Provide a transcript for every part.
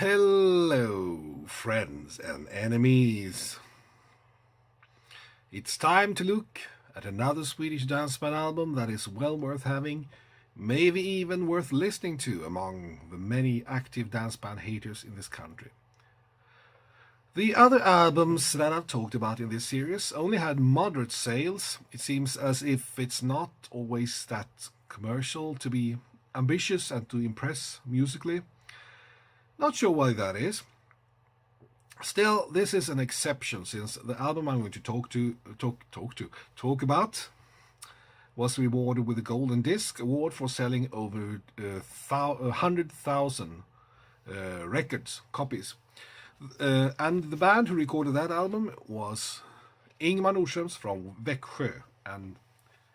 Hello, friends and enemies. It's time to look at another Swedish Dansband album that is well worth having, maybe even worth listening to among the many active danceband haters in this country. The other albums that I've talked about in this series only had moderate sales. It seems as if it's not always that commercial to be ambitious and to impress musically. Not sure why that is. Still, this is an exception since the album I'm going to talk about was rewarded with a Golden Disc award for selling over 100,000 copies. And the band who recorded that album was Ingmar Nordströms from Växjö, and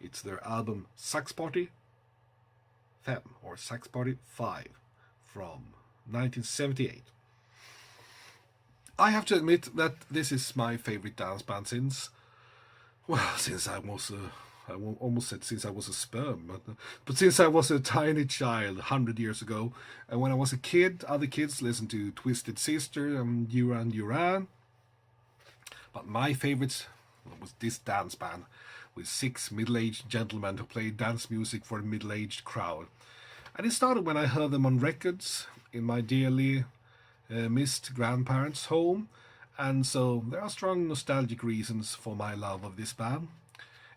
it's their album Saxparty 5 or Saxparty 5 from 1978. I have to admit that this is my favorite dance band since I was I almost said since I was a sperm, but since I was a tiny child 100 years ago. And when I was a kid, other kids listened to Twisted Sister and Duran Duran. But my favorite was this dance band with 6 middle-aged gentlemen who played dance music for a middle-aged crowd. And it started when I heard them on records in my dearly missed grandparents' home, and so there are strong nostalgic reasons for my love of this band.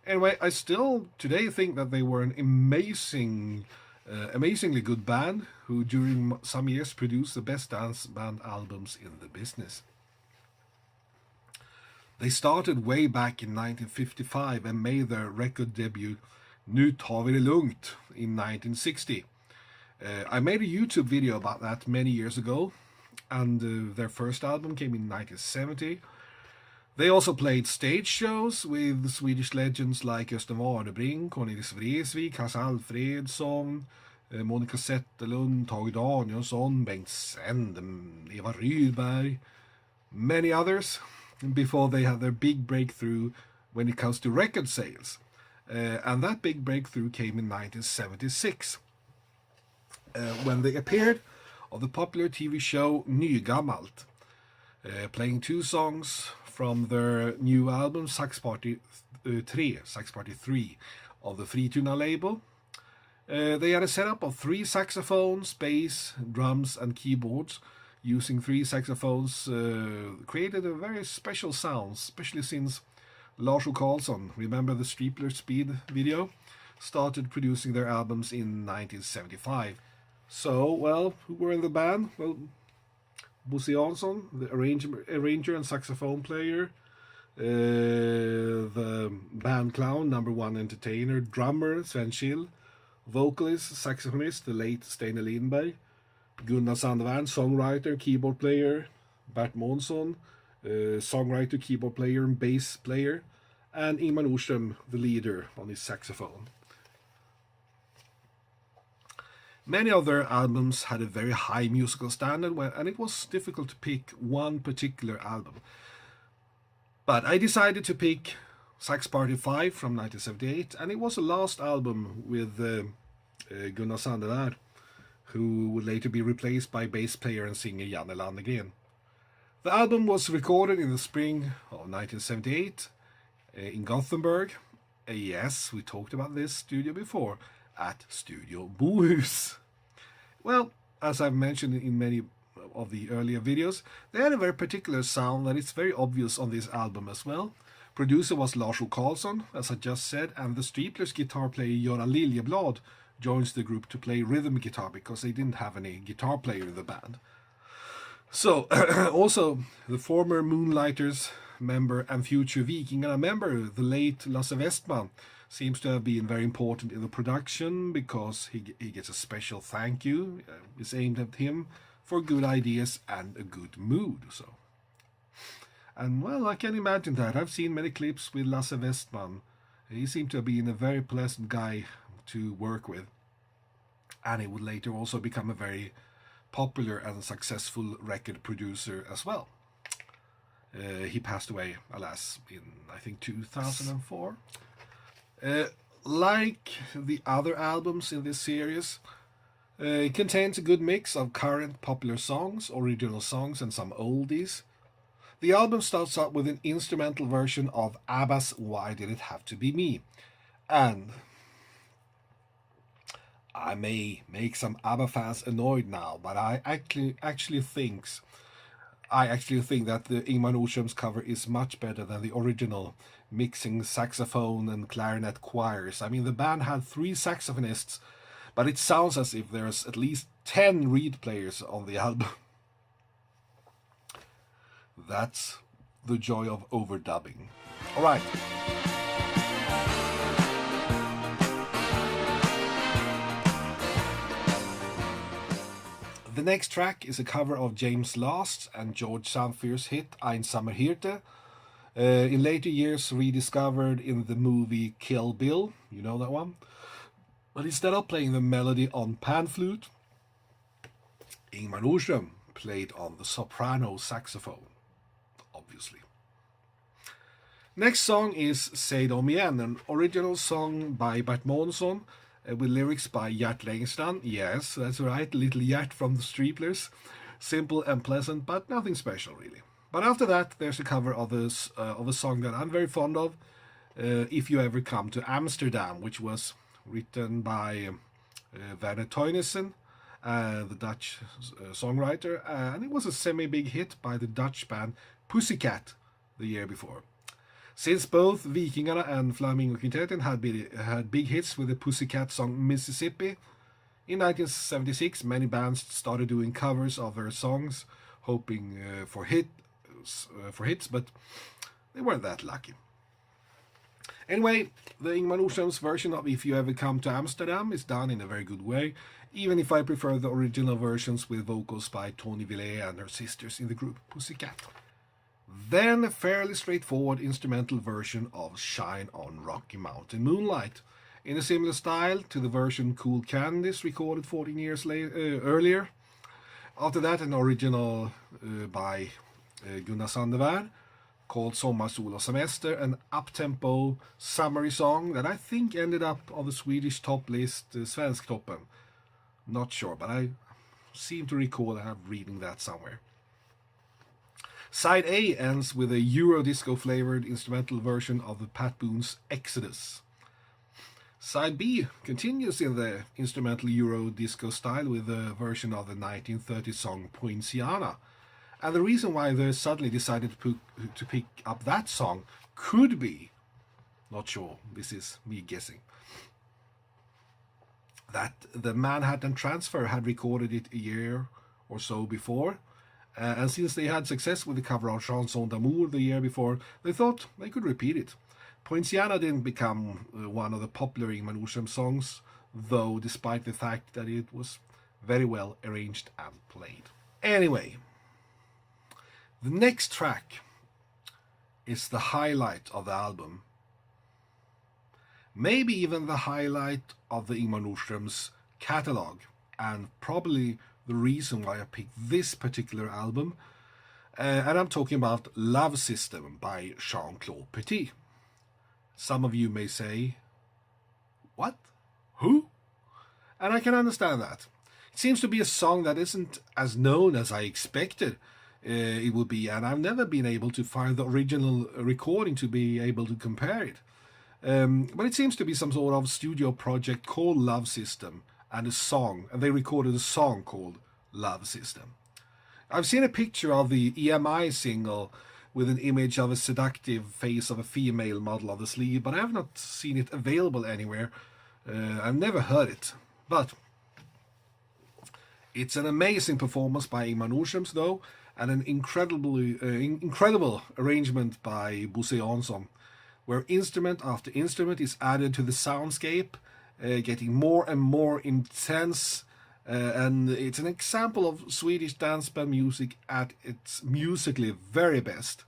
Anyway, I still today think that they were an amazingly good band who during some years produced the best dance band albums in the business. They started way back in 1955 and made their record debut Nu tar vi det lugnt in 1960. I made a YouTube video about that many years ago, and their first album came in 1970. They also played stage shows with Swedish legends like Östen Warnerbring, Cornelis Vreeswijk, Hasse Alfredsson, Monica Zetterlund, Tage Danielsson, Bengt Sänd, Eva Rydberg, many others, before they had their big breakthrough when it comes to record sales. And that big breakthrough came in 1976. When they appeared on the popular TV show Nygammalt, playing 2 songs from their new album Saxparty 3 of the Frituna label. They had a setup of 3 saxophones, bass, drums and keyboards. Using 3 saxophones created a very special sound, especially since Lars Karlsson, remember the Streepler Speed video, started producing their albums in 1975. So, well, who were in the band? Well, Bosse Jansson, the arranger and saxophone player, the band clown, number 1 entertainer, drummer Sven Schill, vocalist, saxophonist, the late Steinar Lindberg, Gunnar Sandvärn, songwriter, keyboard player, Bert Månsson, songwriter, keyboard player and bass player, and Ingmar Nordström, the leader, on his saxophone. Many of their albums had a very high musical standard, and it was difficult to pick one particular album. But I decided to pick Saxparty 5 from 1978, and it was the last album with Gunnar Sandvärn, who would later be replaced by bass player and singer Janne Landegren. The album was recorded in the spring of 1978 in Gothenburg. Yes, we talked about this studio before, at Studio Bohus. Well, as I've mentioned in many of the earlier videos, they had a very particular sound that is very obvious on this album as well. Producer was Lars Karlsson, as I just said, and the Streeplers guitar player Göran Liljeblad joins the group to play rhythm guitar because they didn't have any guitar player in the band. So, also the former Moonlighters member and future Vikingarna member, the late Lasse Westman, seems to have been very important in the production because he gets a special thank you. It's aimed at him for good ideas and a good mood. So, and well, I can imagine that. I've seen many clips with Lasse Westman. He seemed to have been a very pleasant guy to work with, and he would later also become a very popular and successful record producer as well. He passed away, alas, in I think 2004. Like the other albums in this series, It contains a good mix of current popular songs, original songs, and some oldies. The album starts out with an instrumental version of ABBA's Why Did It Have to Be Me? And I may make some ABBA fans annoyed now, but I actually think that the Ingmar Nordströms cover is much better than the original, mixing saxophone and clarinet choirs. I mean, the band had 3 saxophonists, but it sounds as if there's at least 10 reed players on the album. That's the joy of overdubbing. All right. The next track is a cover of James Last's and George Samfir's hit Ein Sommerhirte, in later years rediscovered in the movie Kill Bill, you know that one? But instead of playing the melody on pan flute, Ingmar Nordström played on the soprano saxophone, obviously. Next song is Säg Domion, an original song by Bert Månsson, with lyrics by Gert Längstrand. Yes, that's right, little Gert from the Streeplers. Simple and pleasant, but nothing special really. But after that, there's a cover of a song that I'm very fond of, If You Ever Come to Amsterdam, which was written by Werner Teunissen, the Dutch songwriter, and it was a semi-big hit by the Dutch band Pussycat the year before. Since both Vikingarna and Flamingo Quintetten had big hits with the Pussycat song Mississippi, in 1976 many bands started doing covers of their songs, hoping for hits, but they weren't that lucky. Anyway, the Ingmar Nordströms version of If You Ever Come to Amsterdam is done in a very good way, even if I prefer the original versions with vocals by Tony Villet and her sisters in the group Pussycat. Then a fairly straightforward instrumental version of Shine on Rocky Mountain Moonlight, in a similar style to the version Cool Candies recorded 14 years earlier. After that, an original by Gunnar Sandevär called Sommar, Sol och Semester, an up-tempo summery song that I think ended up on the Swedish top list, Svensktoppen. Not sure, but I seem to recall reading that somewhere. Side A ends with a Eurodisco-flavored instrumental version of the Pat Boone's Exodus. Side B continues in the instrumental Eurodisco style with a version of the 1930 song Poinciana. And the reason why they suddenly decided to pick up that song could be, not sure, this is me guessing, that the Manhattan Transfer had recorded it a year or so before. And since they had success with the cover of Chanson d'amour the year before, they thought they could repeat it. Poinciana didn't become one of the popular Ingmar Nordström songs, though, despite the fact that it was very well arranged and played. Anyway, the next track is the highlight of the album. Maybe even the highlight of the Ingmar Nordström's catalog, and probably the reason why I picked this particular album, and I'm talking about Love System by Jean-Claude Petit. Some of you may say, what? Who? And I can understand that. It seems to be a song that isn't as known as I expected it would be, and I've never been able to find the original recording to be able to compare it. But it seems to be some sort of studio project called Love System, and they recorded a song called Love System. I've seen a picture of the EMI single with an image of a seductive face of a female model on the sleeve, but I have not seen it available anywhere. I've never heard it, but it's an amazing performance by Ingmar Nordströms though, and an incredible arrangement by Bosse Jansson, where instrument after instrument is added to the soundscape, getting more and more intense, and it's an example of Swedish Dansband music at its musically very best.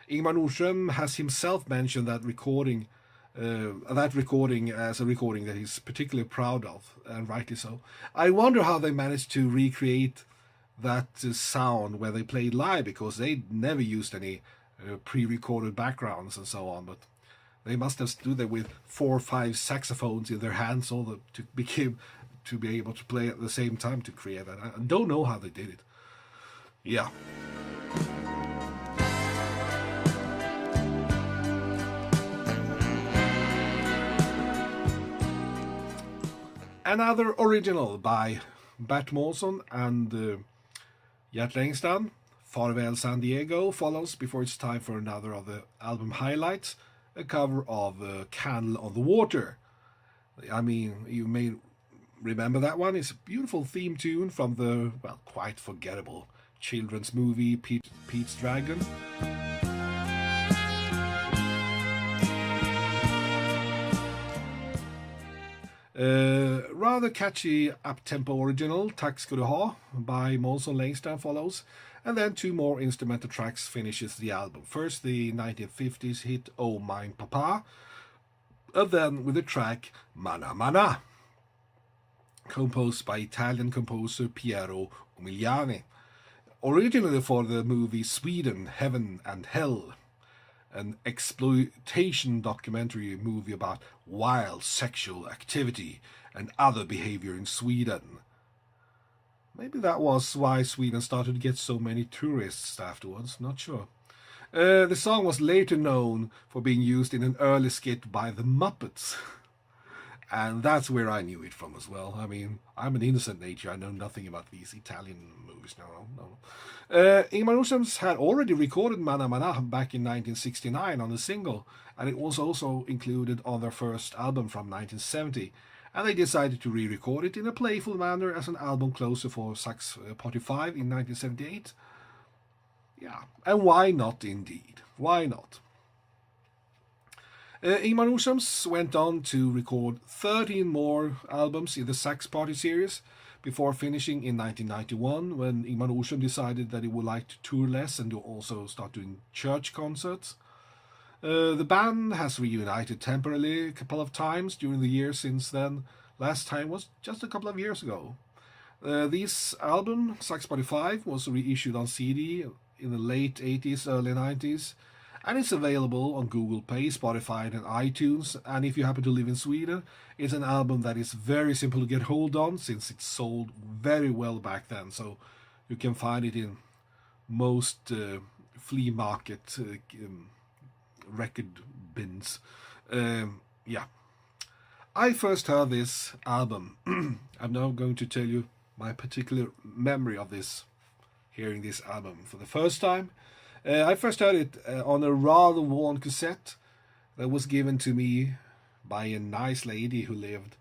Ingmar Nordström has himself mentioned that recording as a recording that he's particularly proud of, and rightly so. I wonder how they managed to recreate that sound when they played live, because they never used any pre-recorded backgrounds and so on, but they must have stood there with 4 or 5 saxophones in their hands, all to to be able to play at the same time to create that. I don't know how they did it. Yeah. Another original by Bert Månsson and Gert Längstrand, Farväl San Diego, follows before it's time for another of the album highlights, a cover of Candle on the Water. I mean, you may remember that one. It's a beautiful theme tune from the, well, quite forgettable children's movie Pete's Dragon. Rather catchy up-tempo original, Tack ska du ha, by Månsson Längstrand follows, and then two more instrumental tracks finishes the album. First the 1950s hit Oh Mine Papa, and then with the track Mana Mana, composed by Italian composer Piero Umiliani, originally for the movie Sweden, Heaven and Hell, an exploitation documentary movie about wild sexual activity and other behavior in Sweden. Maybe that was why Sweden started to get so many tourists afterwards, not sure. The song was later known for being used in an early skit by the Muppets. And that's where I knew it from as well. I mean, I'm an innocent nature. I know nothing about these Italian movies. No. Ingmar Nordströms had already recorded Mana Mana back in 1969 on a single, and it was also included on their first album from 1970. And they decided to re-record it in a playful manner as an album closer for Saxparty 5 in 1978. Yeah, and why not indeed? Why not? Ingmar Nordströms went on to record 13 more albums in the Saxparty series before finishing in 1991 when Ingmar Nordström decided that he would like to tour less and to also start doing church concerts. The band has reunited temporarily a couple of times during the years since then. Last time was just a couple of years ago. This album, Saxparty 5, was reissued on CD in the late 80s, early 90s. And it's available on Google Play, Spotify, and iTunes. And if you happen to live in Sweden, it's an album that is very simple to get hold on since it sold very well back then. So you can find it in most flea market record bins. Yeah. I first heard this album. I'm now going to tell you my particular memory of this, hearing this album for the first time. I first heard it on a rather worn cassette that was given to me by a nice lady who lived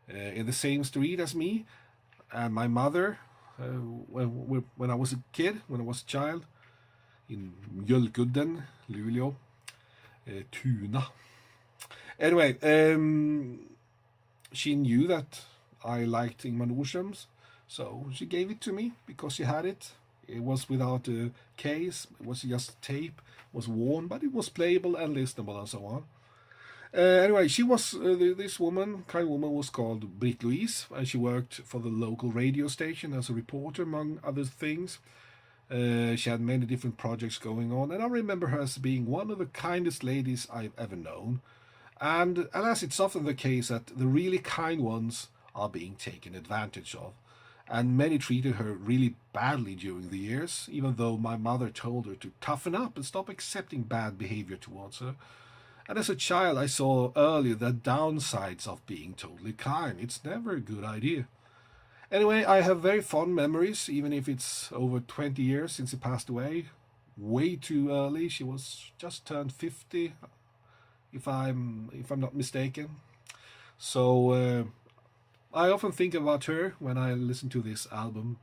in the same street as me and my mother when I was a kid, when I was a child, in Mjölkudden, Luleå, Tuna. Anyway, she knew that I liked Ingmar Nordströms, so she gave it to me because she had it. It was without a case, it was just tape, was worn, but it was playable and listenable and so on. Anyway, she was, this woman, kind woman, was called Britt Louise, and she worked for the local radio station as a reporter, among other things. She had many different projects going on, and I remember her as being one of the kindest ladies I've ever known. And alas, it's often the case that the really kind ones are being taken advantage of. And many treated her really badly during the years, even though my mother told her to toughen up and stop accepting bad behavior towards her. And as a child, I saw earlier the downsides of being totally kind. It's never a good idea. Anyway, I have very fond memories, even if it's over 20 years since she passed away. Way too early. She was just turned 50, if I'm not mistaken. So I often think about her when I listen to this album,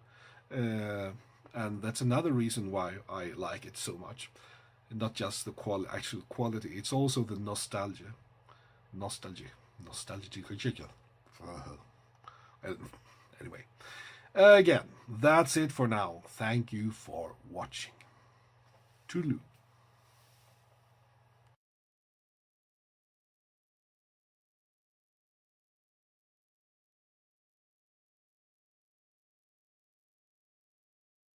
and that's another reason why I like it so much. And not just the actual quality, it's also the nostalgia. Anyway, again, that's it for now. Thank you for watching. Toodaloo.